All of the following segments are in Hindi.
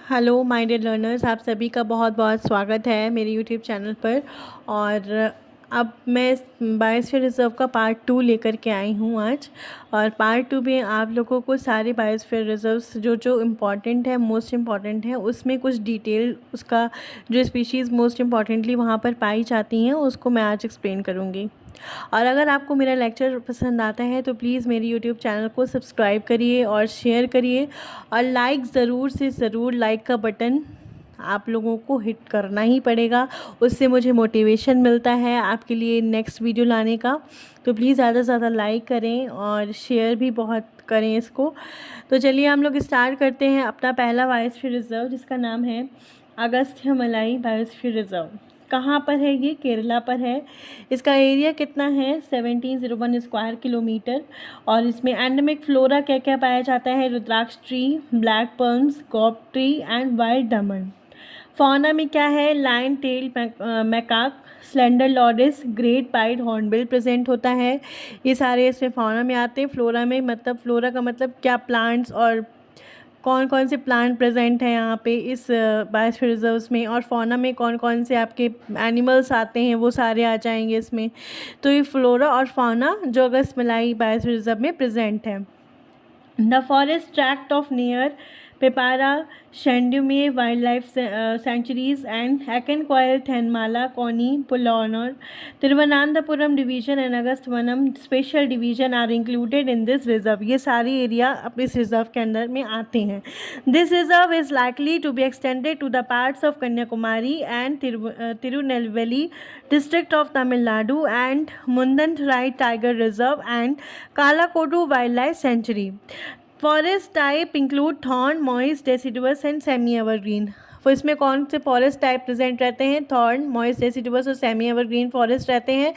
हेलो माय डियर लर्नर्स, आप सभी का बहुत बहुत स्वागत है मेरे यूट्यूब चैनल पर। और अब मैं बायोस्फीयर रिज़र्व का पार्ट 2 लेकर के आई हूँ आज। और पार्ट 2 में आप लोगों को सारे बायोस्फीयर रिज़र्व्स जो जो इम्पॉर्टेंट है, मोस्ट इम्पॉर्टेंट है, उसमें कुछ डिटेल, उसका जो स्पीशीज़ मोस्ट इम्पॉर्टेंटली वहाँ पर पाई जाती हैं उसको मैं आज एक्सप्लेन करूँगी। और अगर आपको मेरा लेक्चर पसंद आता है तो प्लीज़ मेरे यूट्यूब चैनल को सब्सक्राइब करिए और शेयर करिए। और लाइक ज़रूर से ज़रूर, लाइक का बटन आप लोगों को हिट करना ही पड़ेगा, उससे मुझे मोटिवेशन मिलता है आपके लिए नेक्स्ट वीडियो लाने का। तो प्लीज़ ज़्यादा से ज़्यादा लाइक करें और शेयर भी बहुत करें इसको। तो चलिए हम लोग स्टार्ट करते हैं अपना पहला बायोस्फीयर रिज़र्व, जिसका नाम है अगस्त्यमलाई बायोस्फीयर रिज़र्व। कहाँ पर है ये? केरला पर है। इसका एरिया कितना है? 1701 स्क्वायर किलोमीटर। और इसमें एंडेमिक फ्लोरा क्या क्या पाया जाता है? Rudraksha tree, black palms, gob tree and wild daman. Fauna में क्या है? Lion tail macaque, slender loris, great pied hornbill present होता है। ये सारे इसमें फौना में आते हैं। फ्लोरा में मतलब, फ्लोरा का मतलब क्या, प्लांट्स, और कौन कौन से प्लांट प्रेजेंट हैं यहाँ पे इस बायोस्फीयर रिजर्व्स में। और फौना में कौन कौन से आपके एनिमल्स आते हैं वो सारे आ जाएंगे इसमें। तो ये फ्लोरा और फौना जो अगस्त्यमलाई बायोस्फीयर रिजर्व में प्रेजेंट है। The forest tract of near Pepara, Shandumye Wildlife Sanctuaries and Akencoil, Thenmala, Koni, Pulonor, Thiruvananthapuram Division and Agastvanam Special Division are included in this reserve. ये सारी एरिया अपने इस रिजर्व के अंदर में आते हैं। This reserve is likely to be extended to the parts of Kanyakumari and Tirunelveli district of Tamil Nadu and Mundantherai Tiger Reserve and Kalakodu Wildlife Sanctuary. Forest type include thorn, moist, deciduous and semi evergreen. तो इसमें कौन से फॉरेस्ट टाइप प्रेजेंट रहते हैं? थॉर्न, मॉइस्ट, डेसिडुअस और सेमी एवरग्रीन फॉरेस्ट रहते हैं।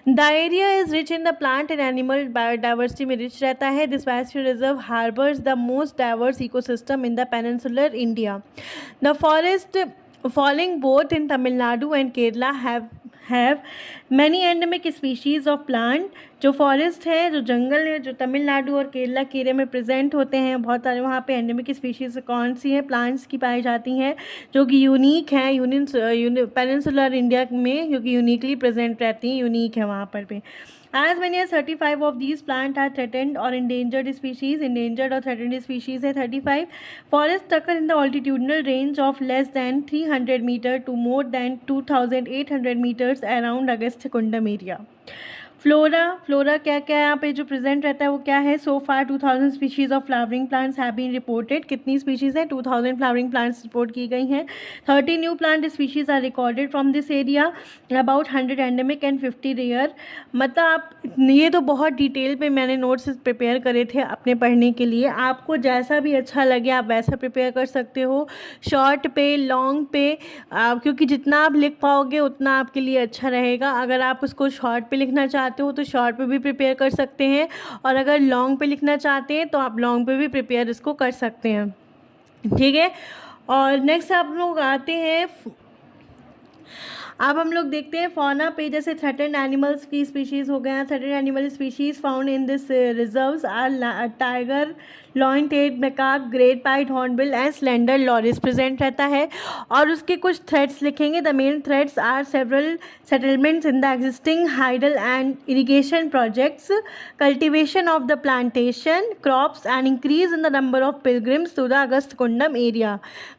The area is rich in the plant and animal biodiversity में रिच रहता है। This biosphere reserve harbours the most diverse ecosystem in the peninsular India. The forest falling both in Tamil Nadu and Kerala have many endemic species of plant। जो फॉरेस्ट है, जो जंगल है, जो तमिलनाडु और केरला के एरिया में प्रेजेंट होते हैं, बहुत सारे वहाँ पे एंडेमिक स्पीशीज़ कौन सी है, प्लांट्स की पाई जाती हैं जो कि यूनिक है पेनिनसुलर इंडिया में, जो कि यूनिकली प्रेजेंट रहती हैं, यूनिक है वहाँ पर भी। As many as 35 of these plants are threatened or endangered species. Endangered or threatened species है 35. Forests occur in the altitudinal range of less than 300 meter to more than 2,800 meters around Agasthyakundam area. Flora क्या क्या यहाँ पे जो प्रेजेंट रहता है वो क्या है? So far 2000 species of flowering plants have been reported. कितनी स्पीशीज़ हैं? 2000 फ्लावरिंग प्लांट्स रिपोर्ट की गई हैं। 30 new plant species are recorded from this area, about 100 endemic and 50 rare. मतलब आप, ये तो बहुत डिटेल में मैंने नोट्स प्रिपेयर करे थे अपने पढ़ने के लिए। आपको जैसा भी अच्छा लगे आप वैसा प्रिपेयर कर सकते हो, शॉर्ट पे, लॉन्ग पे, क्योंकि जितना आप लिख पाओगे उतना आपके लिए अच्छा रहेगा। अगर आप उसको शॉर्ट पे लिखना चाहते हो तो शॉर्ट पे भी प्रिपेयर कर सकते हैं, और अगर लॉन्ग पे लिखना चाहते हैं तो आप लॉन्ग पे भी प्रिपेयर इसको कर सकते हैं, ठीक है। और नेक्स्ट आप लोग आते हैं, अब हम लोग देखते हैं फौना पे। जैसे थ्रेटेंड एनिमल्स की स्पीशीज़ हो गया। Threatened animal species found in this reserves are tiger, lion टेड macaque, great pied hornbill and slender loris present रहता है। और उसके कुछ थ्रेट्स लिखेंगे। The main threats are several settlements in the existing hydel and irrigation projects, cultivation of the plantation crops and increase in the number of pilgrims to the Agasthyakoodam area.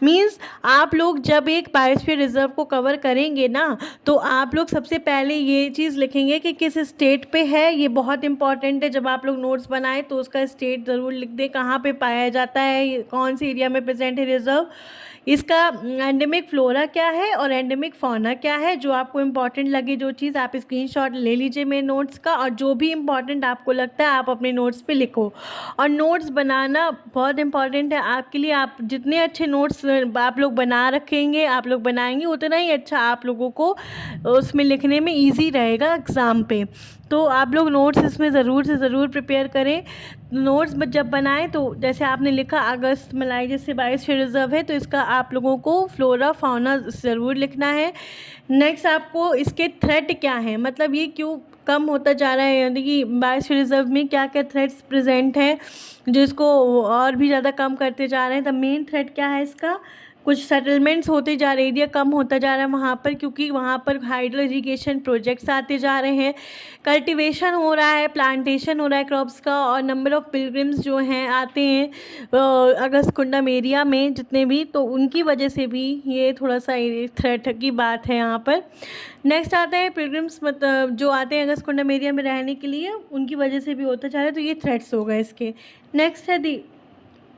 Means आप लोग जब एक बायोस्फीयर रिजर्व को कवर करेंगे ना, तो आप लोग सबसे पहले ये चीज़ लिखेंगे कि किस स्टेट पे है। ये बहुत इंपॉर्टेंट है। जब आप लोग नोट्स बनाएं तो उसका स्टेट ज़रूर लिख दें, कहाँ पे पाया जाता है, कौन सी एरिया में प्रेजेंट है रिजर्व, इसका एंडेमिक फ्लोरा क्या है और एंडेमिक फौना क्या है। जो आपको इंपॉर्टेंट लगे जो चीज़, आप स्क्रीनशॉट ले लीजिए मेरे नोट्स का, और जो भी इंपॉर्टेंट आपको लगता है आप अपने नोट्स पे लिखो। और नोट्स बनाना बहुत इंपॉर्टेंट है आपके लिए। आप जितने अच्छे नोट्स आप लोग बना रखेंगे, आप लोग बनाएंगे, उतना ही अच्छा आप लोगों को उसमें लिखने में ईजी रहेगा एग्ज़ाम पे। तो आप लोग नोट्स इसमें ज़रूर से ज़रूर प्रिपेयर करें। नोट्स जब बनाएं तो जैसे आपने लिखा अगस्त्यमलाई जैसे बायोस्फीयर रिजर्व है, तो इसका आप लोगों को फ्लोरा फाउना ज़रूर लिखना है। नेक्स्ट आपको इसके थ्रेट क्या है, मतलब ये क्यों कम होता जा रहा है, यानी कि बायोस्फीयर रिजर्व में क्या क्या थ्रेट्स प्रेजेंट हैं जो इसको और भी ज़्यादा कम करते जा रहे हैं। द मेन थ्रेट क्या है इसका, कुछ सेटलमेंट्स होते जा रहे, एरिया कम होता जा रहा है वहाँ पर, क्योंकि वहाँ पर हाइड्रो इरिगेशन प्रोजेक्ट्स आते जा रहे हैं, कल्टीवेशन हो रहा है, प्लांटेशन हो रहा है क्रॉप्स का, और नंबर ऑफ़ पिलग्रिम्स जो हैं आते हैं अगस्त्यकुंडम एरिया में जितने भी, तो उनकी वजह से भी ये थोड़ा सा थ्रेट की बात है यहाँ पर। नेक्स्ट आता है पिलग्रिम्स, मतलब जो आते हैं अगस्त्यकुंडम एरिया में रहने के लिए, उनकी वजह से भी होता जा रहा है, तो ये थ्रेट्स हो गए इसके।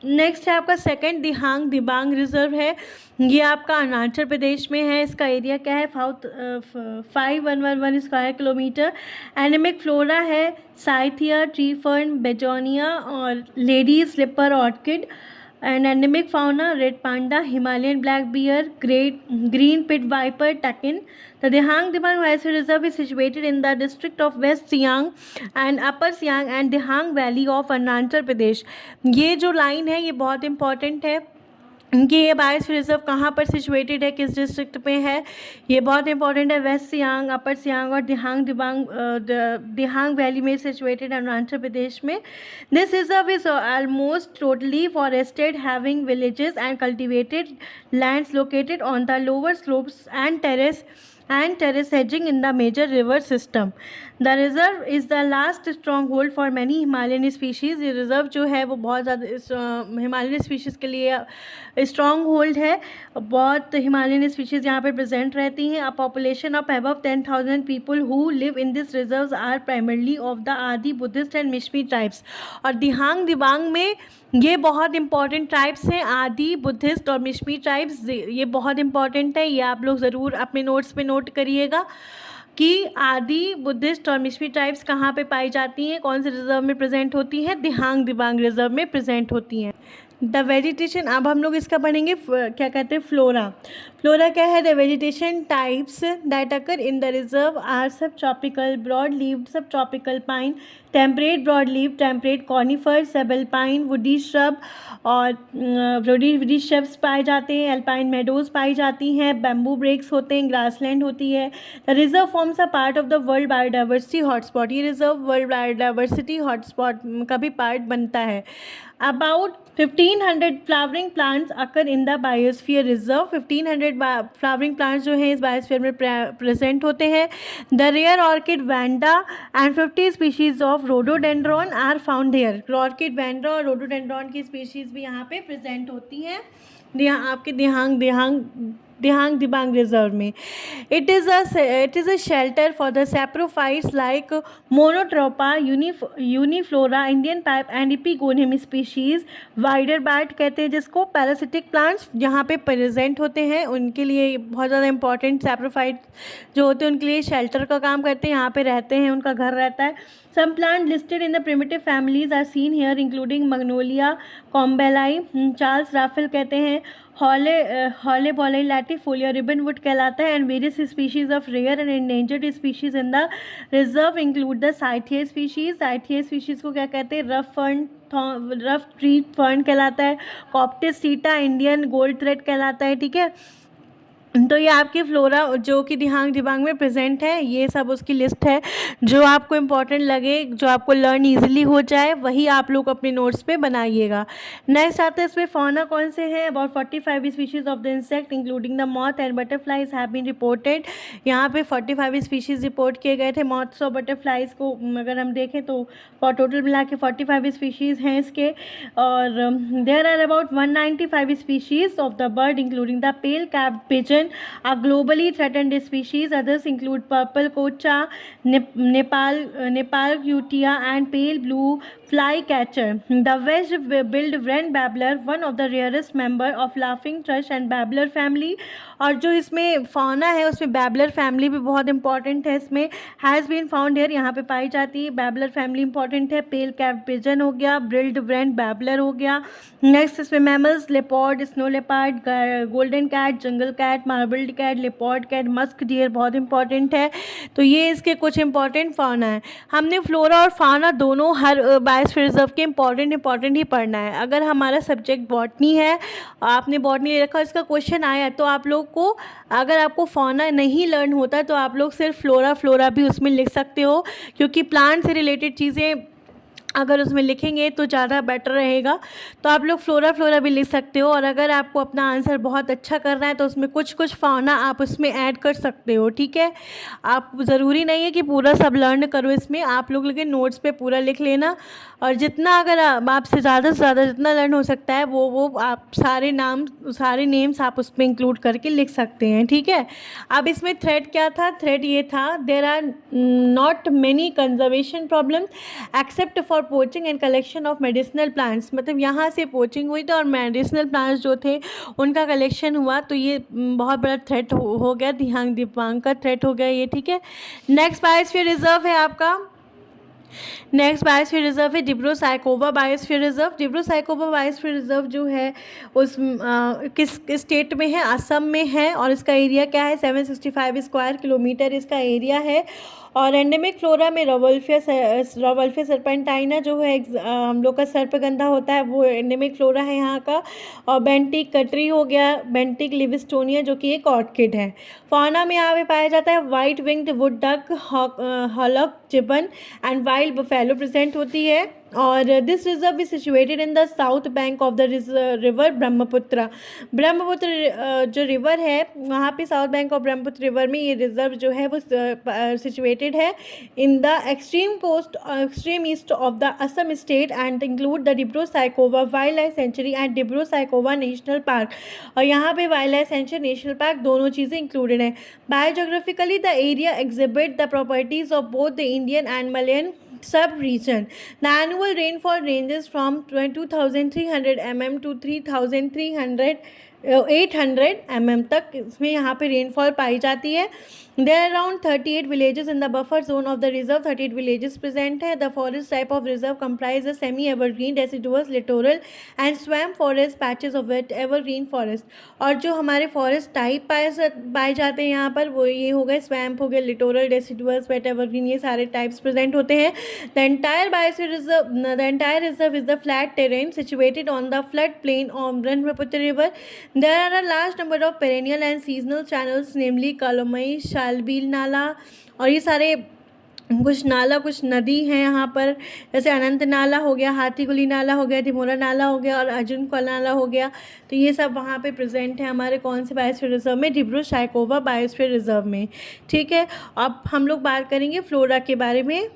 नेक्स्ट है आपका सेकंड दिहांग दिबांग रिजर्व है, ये आपका अरुणाचल प्रदेश में है। इसका एरिया क्या है, 5111 स्क्वायर किलोमीटर। एनिमिक फ्लोरा है साइथिया, ट्री फर्न, बेजोनिया और lady slipper orchid. And endemic fauna red panda, Himalayan black bear, green pit viper, takin. The Dihang Dibang Biosphere Reserve is situated in the district of West Siang and Upper Siang and Dihang Valley of Arunachal Pradesh. ये जो लाइन है ये बहुत इंपॉर्टेंट है कि ये बायोस्फीयर रिजर्व कहाँ पर सिचुएटेड है, किस डिस्ट्रिक्ट में है, ये बहुत इंपॉर्टेंट है। वेस्ट सियांग, अपर सियांग और दिहांग वैली में सिचुएटेड अरुणाचल प्रदेश में। This reserve is almost totally forested, having villages and cultivated lands located on the lower slopes and terrace hedging in the major river system. The reserve is the last stronghold for many Himalayan species. ये रिज़र्व जो है वो बहुत ज़्यादा हिमालयन स्पीशीज़ के लिए स्ट्रॉन्ग होल्ड है। बहुत हिमालयन स्पीशीज़ यहाँ पे प्रेजेंट रहती हैं। A population of above 10,000 people who live in this reserves are primarily of the Adi, Buddhist and Mishmi tribes. और दिहांग दिबांग में ये बहुत इंपॉर्टेंट ट्राइब्स हैं, आदि, बुद्धिस्ट और मिश्मी ट्राइब्स, ये बहुत इंपॉर्टेंट है। ये आप लोग ज़रूर अपने नोट्स पे नोट करिएगा कि आदि, बुद्धिस्ट और मिश्मी ट्राइब्स कहाँ पे पाई जाती हैं, कौन से रिजर्व में प्रेजेंट होती हैं, दिहांग दिबांग रिजर्व में प्रेजेंट होती हैं। द वेजिटेशन, अब हम लोग इसका पढ़ेंगे क्या कहते हैं, फ्लोरा क्या है, the vegetation types that occur in the reserve are sub tropical broad leaved, sub tropical pine, temperate broad leave, temperate conifer, sub alpine woody shrub और वुडी श्रब्स पाए जाते हैं। एल्पाइन मेडोज पाई जाती हैं, बैम्बू ब्रेक्स होते हैं, ग्रासलैंड होती है। The reserve forms a part of the world biodiversity hotspot, ये रिजर्व वर्ल्ड बायोडाइवर्सिटी हॉटस्पॉट का भी पार्ट बनता है। About 1500 flowering plants occur in the biosphere reserve. 1500 flowering plants जो हैं इस बायोस्फीयर में प्रेजेंट होते हैं। The rare orchid vanda and 50 species of rhododendron are found here. Orchid vanda और रोडोडेंड्रॉन की स्पीशीज़ भी यहाँ पे प्रेजेंट होती हैं आपके दिहांग दिबांग रिजर्व में। It is a shelter for the saprophytes like monotropa, uniflora, Indian pipe and epipogium species. Wider bat कहते हैं जिसको, पैरासिटिक प्लांट्स यहाँ पे प्रेजेंट होते हैं, उनके लिए बहुत ज़्यादा इंपॉर्टेंट सैप्रोफाइट जो होते हैं उनके लिए शेल्टर का काम करते हैं, यहाँ पे रहते हैं, उनका घर रहता है। Some plant listed in the primitive families are seen here including Magnolia combelli, Charles Raffill कहते हैं, हॉले बॉले लैटिफोलिया रिबनवुड कहलाता है। And various species of rare and endangered species in the reserve include the cyathea species. Cyathea species को क्या कहते हैं, रफ ट्री फर्न कहलाता है। कॉप्टिस सीटा इंडियन गोल्ड थ्रेड कहलाता है, ठीक है। तो ये आपकी फ्लोरा जो कि दिहांग दिबांग में प्रेजेंट है, ये सब उसकी लिस्ट है। जो आपको इम्पॉर्टेंट लगे, जो आपको लर्न इजीली हो जाए, वही आप लोग अपने नोट्स पे बनाइएगा। नेक्स्ट आता है इसमें फौना कौन से हैं। About 45 species of the insect including the moth and butterflies have been reported. यहाँ पे 45 स्पीशीज़ रिपोर्ट किए गए थे। मॉथ्स और बटरफ्लाइज को अगर हम देखें तो टोटल मिला के 45 स्पीशीज़ हैं इसके। और there are about 195 species of the bird including the pale capped pigeon are globally threatened species. Others include purple kocha, Nepal cutia and pale blue flycatcher. The wedge-billed wren babbler, one of the rarest member of laughing thrush and babbler family. और जो इसमें fauna है उसमें babbler family भी बहुत important है। इसमें has been found here, यहाँ पे पाई जाती है। babbler family important है। pale capped pigeon हो गया, billed wren babbler हो गया। नेक्स्ट इसमें mammals, leopard, snow leopard, golden cat, jungle cat, marbled cat, leopard cat, musk deer बहुत इंपॉर्टेंट है। तो ये इसके कुछ इंपॉर्टेंट फाउना है। हमने फ्लोरा और फाउना दोनों हर बायोस्फीयर रिजर्व के इंपॉर्टेंट ही पढ़ना है। अगर हमारा सब्जेक्ट बॉटनी है, आपने बॉटनी ले रखा, इसका क्वेश्चन आया तो आप लोग को, अगर आपको फौना नहीं लर्न होता तो आप लोग सिर्फ फ्लोरा भी उसमें लिख सकते हो, क्योंकि प्लांट से रिलेटेड चीज़ें अगर उसमें लिखेंगे तो ज़्यादा बेटर रहेगा। तो आप लोग फ्लोरा भी लिख सकते हो, और अगर आपको अपना आंसर बहुत अच्छा करना है तो उसमें कुछ फौना आप उसमें ऐड कर सकते हो, ठीक है। आप ज़रूरी नहीं है कि पूरा सब लर्न करो इसमें, आप लोग लेकिन नोट्स पे पूरा लिख लेना, और जितना अगर आपसे ज़्यादा से ज़्यादा जितना लर्न हो सकता है वो आप सारे नेम्स आप उसमें इंक्लूड करके लिख सकते हैं, ठीक है। अब इसमें थ्रेड क्या था? थ्रेड ये था, there are not many conservation problem except for poaching and collection of medicinal plants. मतलब यहाँ से पोचिंग हुई थी और मेडिसिनल प्लांट्स जो थे उनका कलेक्शन हुआ, तो ये बहुत बड़ा थ्रेट हो गया, दिव्यांग का थ्रेट हो गया ये, ठीक है। नेक्स्ट बायोस्फीयर रिजर्व है आपका, नेक्स्ट बायोस्फीयर रिजर्व है Dibru Saikhowa biosphere reserve. Dibru Saikhowa biosphere reserve जो है उस किस स्टेट में है? असम में है, और इसका एरिया क्या है? 765 स्क्वायर किलोमीटर इसका एरिया है। और एंडेमिक फ्लोरा में रवल्फिया सर्पेंटाइना जो है हम लोग का सर्पगंधा होता है, वो एंडेमिक फ्लोरा है यहाँ का। और बेंटिक कटरी हो गया, बेंटिक लिविस्टोनिया जो कि एक ऑर्किड है। फौना में यहाँ पे पाया जाता है वाइट विंग्ड वुड डक, हॉलक जिबन एंड वाइल्ड बफेलो प्रेजेंट होती है। और this reserve is situated in the south bank of the river Brahmaputra. Brahmaputra जो रिवर है वहाँ पे south bank of Brahmaputra river में ये रिजर्व जो है वो सिचुएटेड है in the extreme east of the Assam state and include the Dibru Saikhowa wild life century and Dibru Saikhowa national park. और यहाँ पे wild life sanctuary, national park दोनों चीज़ें इंक्लूडेड हैं। Biogeographically the area exhibit the properties of both the Indian and Malayan sub-region. The annual rainfall ranges from 2,300 mm to 800 mm तक इसमें यहाँ पे रेनफॉल पाई जाती है। There are around 38 villages in the buffer zone of the reserve. 38 villages present है। The forest type of reserve comprises semi-evergreen, deciduous, littoral and swamp forest patches of wet evergreen forest। और जो हमारे फॉरेस्ट टाइप पाए जाते हैं यहाँ पर वो ये हो गए, स्वैम्प हो गए, लिटोरल, डेसिडुअस, वेट एवरग्रीन, ये सारे टाइप्स प्रेजेंट होते हैं। The entire reserve is the flat terrain situated on the flood plain of Brahmaputra river. There are a large number of perennial and seasonal channels, namely Kalomai, शालबील नाला, और ये सारे कुछ नदी हैं यहाँ पर, जैसे अनंत नाला हो गया, हाथीगुली नाला हो गया, धिमोरा नाला हो गया और अर्जुन का नाला हो गया। तो ये सब वहाँ पे प्रेजेंट है हमारे कौन से बायोस्फीयर रिजर्व में? डिब्रू साइकोवा बायोस्फीयर रिजर्व में, ठीक है। अब हम लोग बात करेंगे फ्लोरा के बारे में।